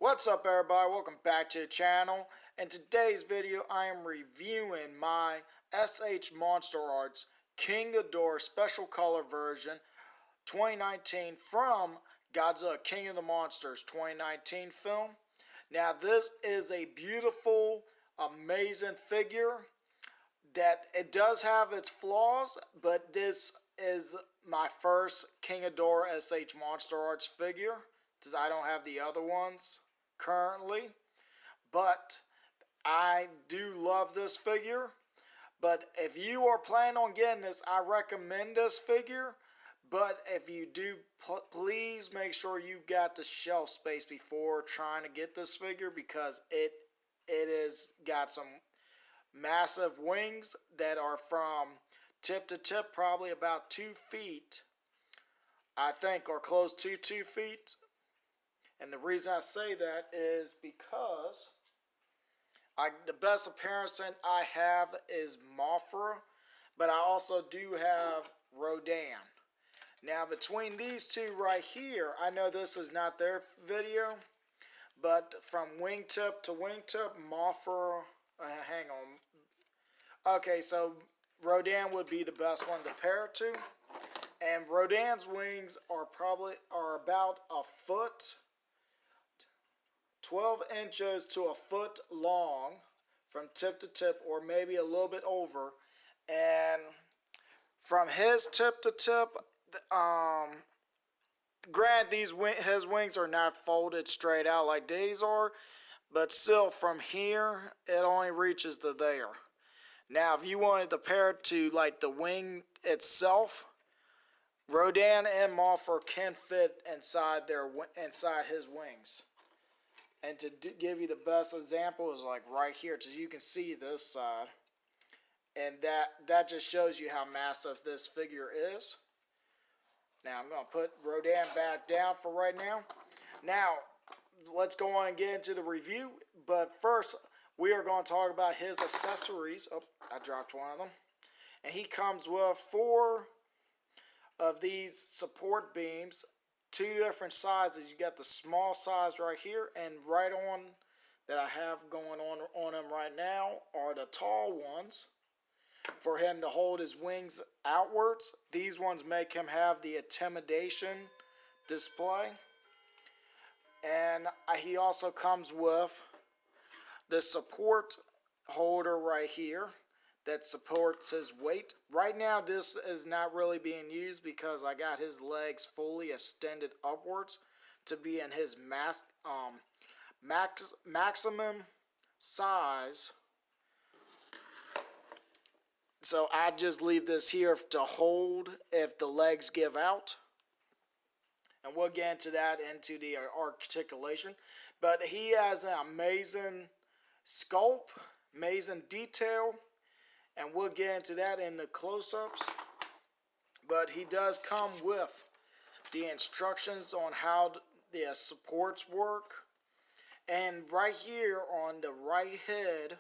What's up everybody, welcome back to the channel. In today's video I am reviewing my SH Monsterarts King Ghidorah Special Color Version 2019 from Godzilla King of the Monsters 2019 film. Now this is a beautiful, amazing figure that it does have its flaws, but this is my first King Ghidorah SH Monsterarts figure because I don't have the other ones currently, but I do love this figure. But if you are planning on getting this, I recommend this figure. But if you do, please make sure you got the shelf space before trying to get this figure, because it is got some massive wings that are from tip to tip, probably about 2 feet, I think, or close to 2 feet. And the reason I say that is because the best appearance I have is Mothra, but I also do have Rodan. Now between these two right here, I know this is not their video, but from wingtip to wingtip, Mothra, hang on. Okay, so Rodan would be the best one to pair it to. And Rodan's wings are about a foot, 12 inches to a foot long from tip to tip, or maybe a little bit over. And from his tip to tip, granted his wings are not folded straight out like these are, but still from here it only reaches to there. Now if you wanted to pair it to like the wing itself, Rodan and Mothra can fit inside his wings. And to give you the best example is like right here, because you can see this side. And that just shows you how massive this figure is. Now I'm going to put Rodan back down for right now. Now let's go on and get into the review. But first we are going to talk about his accessories. Oh, I dropped one of them. And he comes with 4 of these support beams. 2 different sizes. You got the small size right here, and right on that I have going on him right now are the tall ones for him to hold his wings outwards. These ones make him have the intimidation display. And he also comes with the support holder right here that supports his weight. Right now this is not really being used because I got his legs fully extended upwards to be in his maximum size. So I just leave this here to hold if the legs give out. And we'll get into that into the articulation. But he has an amazing sculpt, amazing detail. And we'll get into that in the close-ups. But he does come with the instructions on how the supports work. And right here on the right head,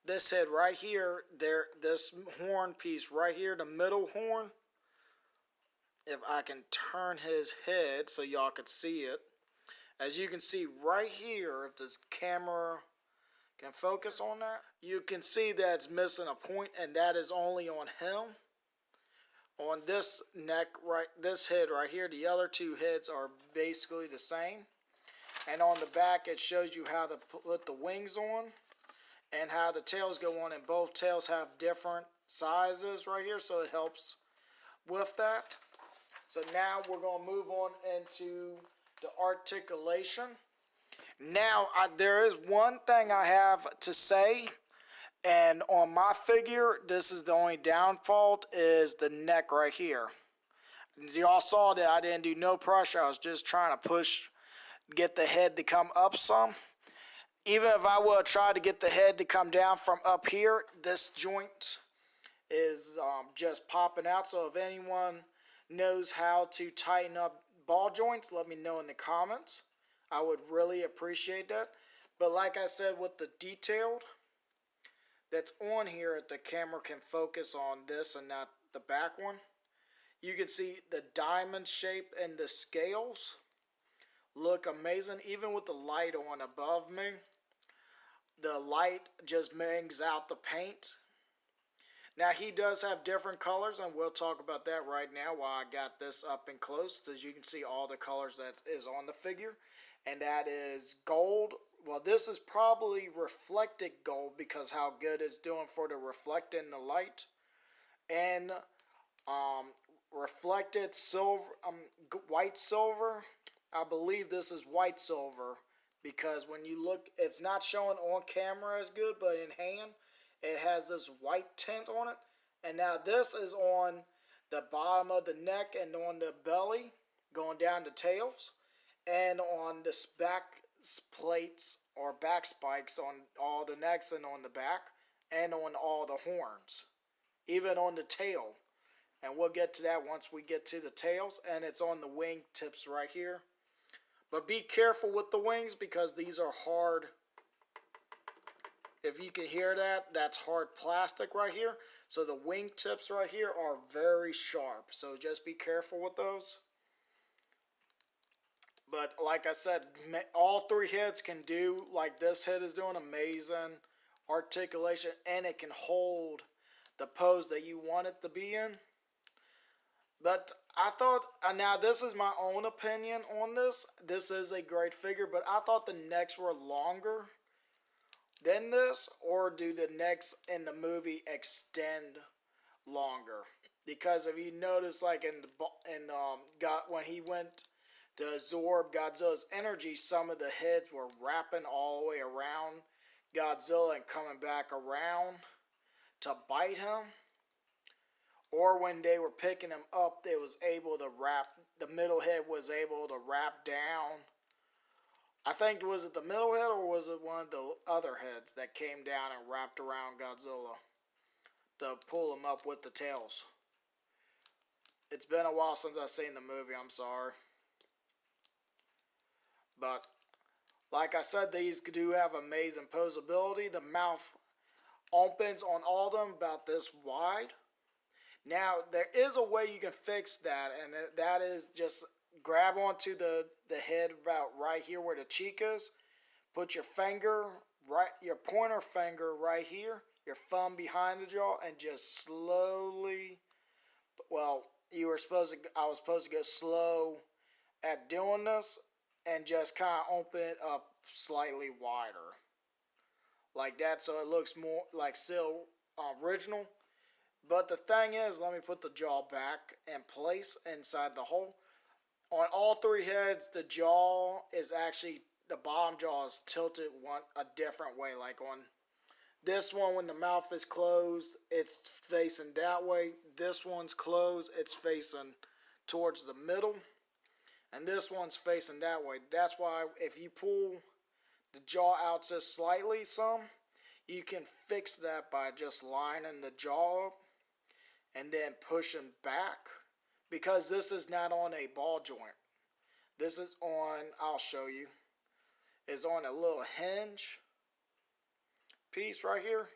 this head right here, this horn piece right here, the middle horn, if I can turn his head so y'all can see it. As you can see right here, if this camera can focus on that, you can see that it's missing a point, and that is only on him. On this neck, this head right here, the other 2 heads are basically the same. And on the back it shows you how to put the wings on and how the tails go on, and both tails have different sizes right here, so it helps with that. So now we're going to move on into the articulation. Now, there is one thing I have to say, and on my figure, this is the only downfall, is the neck right here. Y'all saw that I didn't do no pressure. I was just trying to get the head to come up some. Even if I would have tried to get the head to come down from up here, this joint is just popping out. So if anyone knows how to tighten up ball joints, let me know in the comments. I would really appreciate that. But like I said, with the detailed that's on here, if the camera can focus on this and not the back one, you can see the diamond shape and the scales look amazing. Even with the light on above me, the light just bangs out the paint. Now he does have different colors, and we'll talk about that right now while I got this up and close, as you can see all the colors that is on the figure. And that is gold. Well, this is probably reflected gold because how good it's doing for the reflecting the light. And reflected silver, white silver. I believe this is white silver because when you look, it's not showing on camera as good, but in hand, it has this white tint on it. And now this is on the bottom of the neck and on the belly, going down the tails, and on the back plates or back spikes on all the necks and on the back, and on all the horns, even on the tail. And we'll get to that once we get to the tails, and it's on the wing tips right here. But be careful with the wings because these are hard. If you can hear that, that's hard plastic right here. So the wing tips right here are very sharp. So just be careful with those. But like I said, all three heads can do, like this head is doing, amazing articulation. And it can hold the pose that you want it to be in. But I thought, now this is my own opinion on this. This is a great figure, but I thought the necks were longer than this, or do the necks in the movie extend longer? Because if you notice, like when he went to absorb Godzilla's energy, some of the heads were wrapping all the way around Godzilla and coming back around to bite him. Or when they were picking him up, they was able to wrap, the middle head was able to wrap down. I think, was it the middle head or was it one of the other heads that came down and wrapped around Godzilla to pull him up with the tails? It's been a while since I've seen the movie, I'm sorry. But, like I said, these do have amazing posability. The mouth opens on all of them about this wide. Now, there is a way you can fix that, and that is just grab onto the head about right here where the cheek is. Put your finger, your pointer finger right here, your thumb behind the jaw, and just slowly, well, I was supposed to go slow at doing this, and just kind of open it up slightly wider. Like that, so it looks more like still original. But the thing is, let me put the jaw back in place inside the hole. On all three heads, the jaw is actually, the bottom jaw is tilted a different way. Like on this one, when the mouth is closed, it's facing that way. This one's closed, it's facing towards the middle. And this one's facing that way. That's why if you pull the jaw out just slightly you can fix that by just lining the jaw up and then pushing back, because this is not on a ball joint. This is on, I'll show you, is on a little hinge piece right here.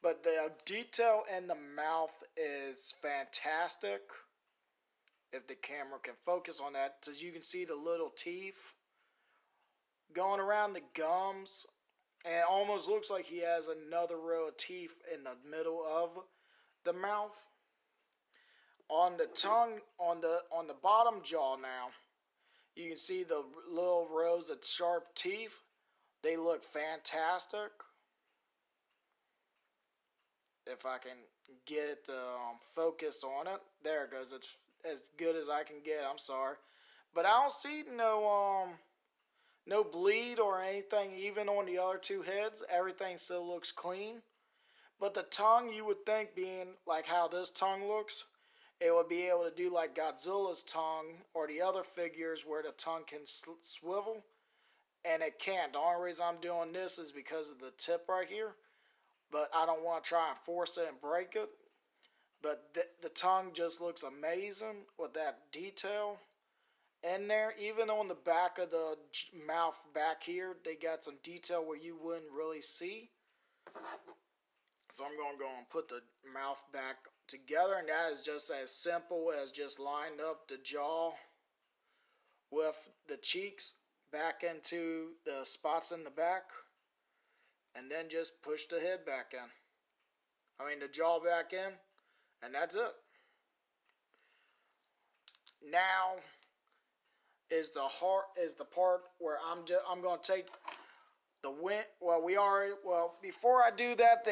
But the detail in the mouth is fantastic. If the camera can focus on that, so you can see the little teeth going around the gums, and it almost looks like he has another row of teeth in the middle of the mouth. On the tongue, on the bottom jaw now, you can see the little rows of sharp teeth. They look fantastic. If I can get it to focus on it. There it goes. It's as good as I can get. I'm sorry. But I don't see no bleed or anything even on the other two heads. Everything still looks clean. But the tongue, you would think, being like how this tongue looks, it would be able to do like Godzilla's tongue or the other figures where the tongue can swivel. And it can't. The only reason I'm doing this is because of the tip right here. But I don't want to try and force it and break it. But the tongue just looks amazing with that detail in there. Even on the back of the mouth back here, they got some detail where you wouldn't really see. So I'm going to go and put the mouth back together, and that is just as simple as just lining up the jaw with the cheeks back into the spots in the back, and then just push the head back in. I mean the jaw back in, and that's it. Now is the part where I'm going to take the wing. Before I do that,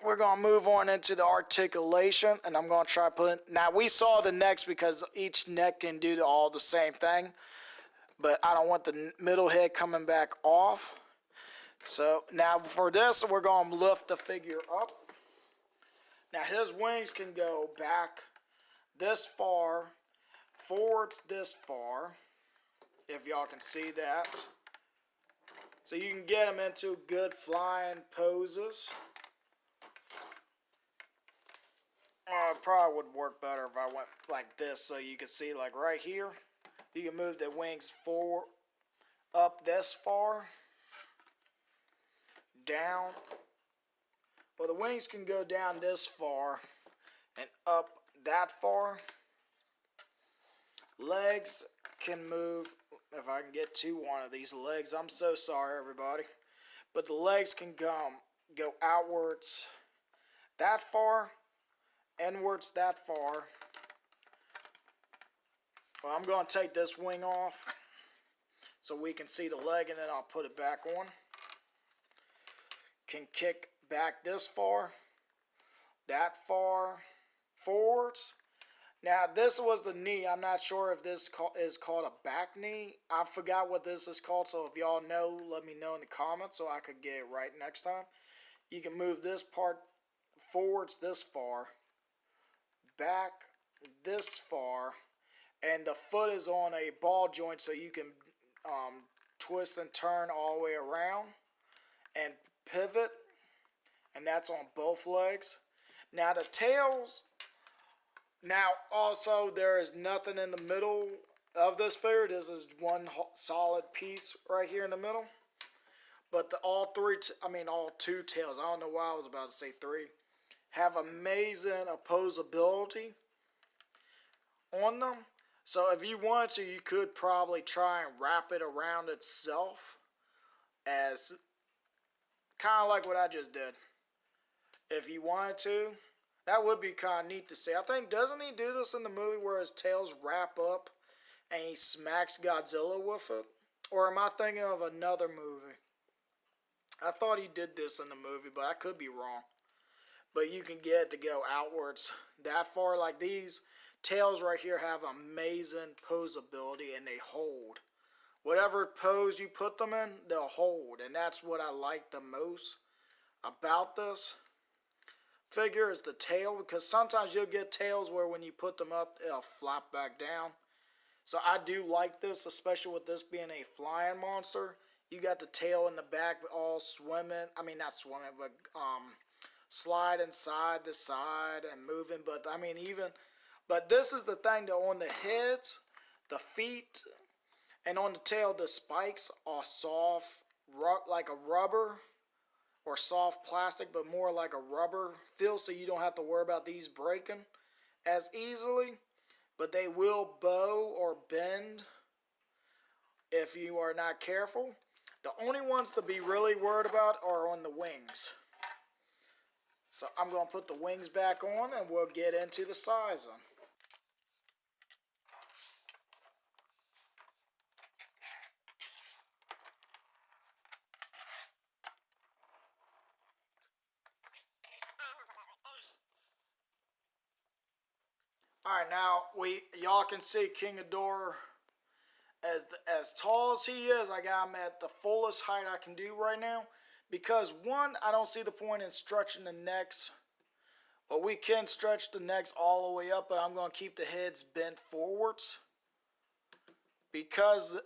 we're going to move on into the articulation, and I'm going to try putting. Now we saw the necks because each neck can do all the same thing, but I don't want the middle head coming back off. So now for this, we're going to lift the figure up. Now his wings can go back this far, forwards this far, if y'all can see that. So you can get them into good flying poses. It probably would work better if I went like this, so you can see like right here. You can move the wings forward, up this far, down. Well, the wings can go down this far and up that far. Legs can move, if I can get to one of these legs. I'm so sorry, everybody. But the legs can go outwards that far, inwards that far. Well, I'm going to take this wing off so we can see the leg, and then I'll put it back on. Can kick back this far, that far, forwards. Now this was the knee. I'm not sure if this is called a back knee. I forgot what this is called, so if y'all know, let me know in the comments so I could get it right next time. You can move this part forwards this far, back this far, and the foot is on a ball joint, so you can twist and turn all the way around and pivot, and that's on both legs. Now the tails. Now also there is nothing in the middle of this figure. This is one solid piece right here in the middle. But all two tails, I don't know why I was about to say three, have amazing opposability on them. So if you wanted to, you could probably try and wrap it around itself, as kind of like what I just did. If you wanted to, that would be kind of neat to see. I think, doesn't he do this in the movie where his tails wrap up and he smacks Godzilla with it? Or am I thinking of another movie? I thought he did this in the movie, but I could be wrong. But you can get it to go outwards that far. Like these tails right here have amazing posability, and they hold. Whatever pose you put them in, they'll hold. And that's what I like the most about this figure, is the tail. Because sometimes you'll get tails where when you put them up, they'll flop back down. So I do like this, especially with this being a flying monster. You got the tail in the back all swimming. I mean, not swimming, but sliding side to side and moving. But this is the thing, that on the heads, the feet, and on the tail, the spikes are soft, like a rubber or soft plastic, but more like a rubber feel, so you don't have to worry about these breaking as easily. But they will bow or bend if you are not careful. The only ones to be really worried about are on the wings. So I'm going to put the wings back on, and we'll get into the sizing. Alright, now y'all can see King Ghidorah as tall as he is. I got him at the fullest height I can do right now. Because one, I don't see the point in stretching the necks. But we can stretch the necks all the way up, but I'm going to keep the heads bent forwards. Because, as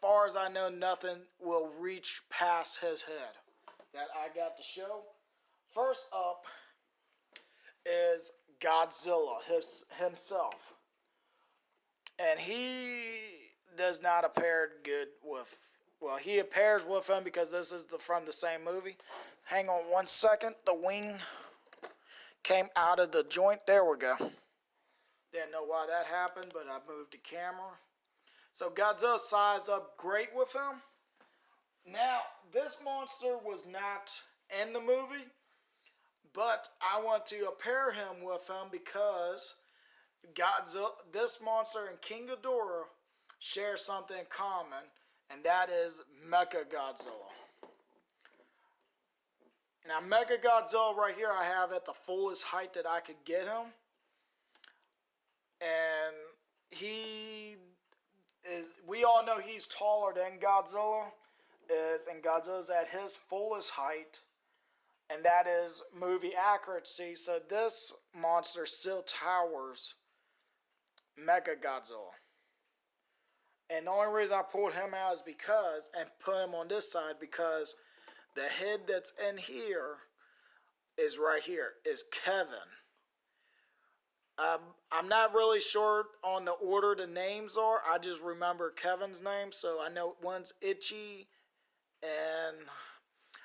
far as I know, nothing will reach past his head that I got to show. First up is Godzilla himself. And he does not appear good with, well, he appears with him because this is from the same movie. Hang on one second. The wing came out of the joint. There we go. Didn't know why that happened, but I moved the camera. So Godzilla sized up great with him. Now, this monster was not in the movie, but I want to pair him with him because Godzilla, this monster and King Ghidorah share something in common, and that is Mecha Godzilla. Now, Mecha Godzilla right here, I have at the fullest height that I could get him, and he is. We all know he's taller than Godzilla is, and Godzilla's at his fullest height, and that is movie accuracy. So this monster still towers Mecha Godzilla. And the only reason I pulled him out is because, and put him on this side, because the head that's in here is right here, is Kevin. I'm not really sure on the order the names are. I just remember Kevin's name, so I know one's Itchy, and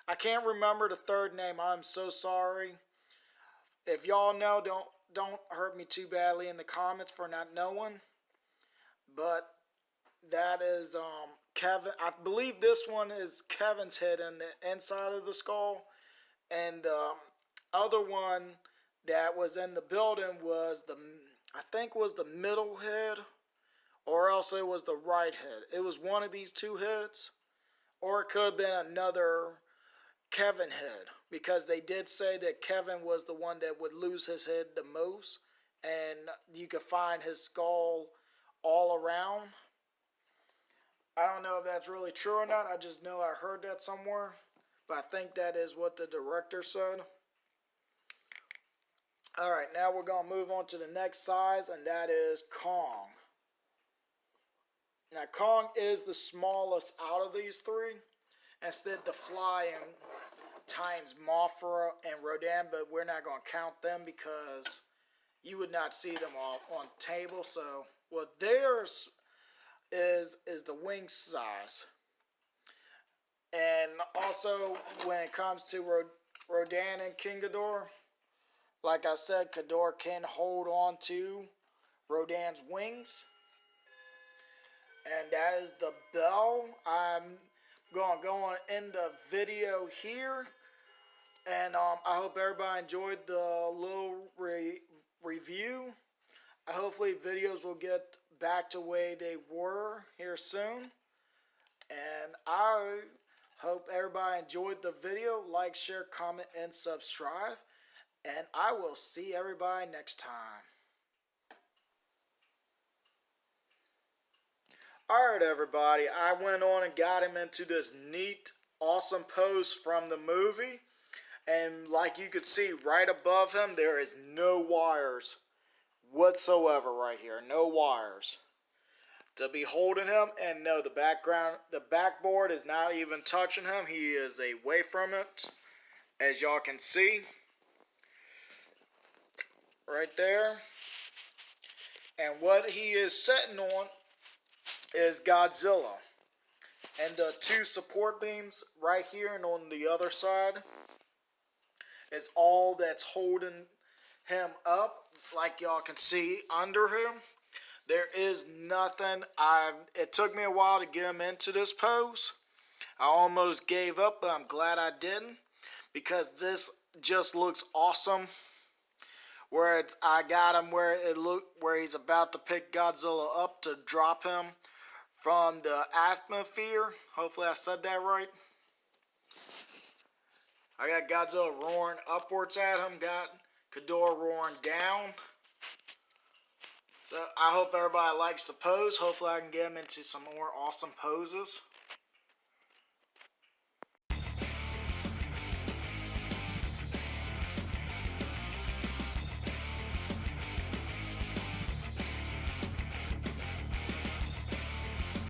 I can't remember the third name. I'm so sorry. If y'all know, don't hurt me too badly in the comments for not knowing. But that is Kevin. I believe this one is Kevin's head in the inside of the skull, and the other one that was in the building was I think was the middle head, or else it was the right head. It was one of these two heads, or it could have been another Kevin head, because they did say that Kevin was the one that would lose his head the most, and you could find his skull all around. I don't know if that's really true or not. I just know I heard that somewhere, but I think that is what the director said. Alright, now we're going to move on to the next size, and that is Kong. Now, Kong is the smallest out of these three. Instead, the Flying Titans, Mothra, and Rodan, but we're not going to count them because you would not see them all on table. So, what theirs is the wing size. And also, when it comes to Rodan and King Ghidorah, like I said, Ghidorah can hold on to Rodan's wings. And that is the bell. I'm going to go on in the video here. And I hope everybody enjoyed the little review. Hopefully videos will get back to the way they were here soon. And I hope everybody enjoyed the video. Like, share, comment, and subscribe. And I will see everybody next time. Alright everybody, I went on and got him into this neat, awesome pose from the movie. And like you could see right above him, there is no wires whatsoever right here. No wires. To be holding him, and no, the backboard is not even touching him. He is away from it, as y'all can see. Right there. And what he is sitting on is Godzilla. And the two support beams right here and on the other side is all that's holding him up. Like y'all can see under him, there is nothing. It took me a while to get him into this pose. I almost gave up, but I'm glad I didn't, because this just looks awesome. Where I got him where he's about to pick Godzilla up to drop him from the atmosphere. Hopefully I said that right. I got Godzilla roaring upwards at him. Got Ghidorah roaring down. So I hope everybody likes the pose. Hopefully I can get him into some more awesome poses.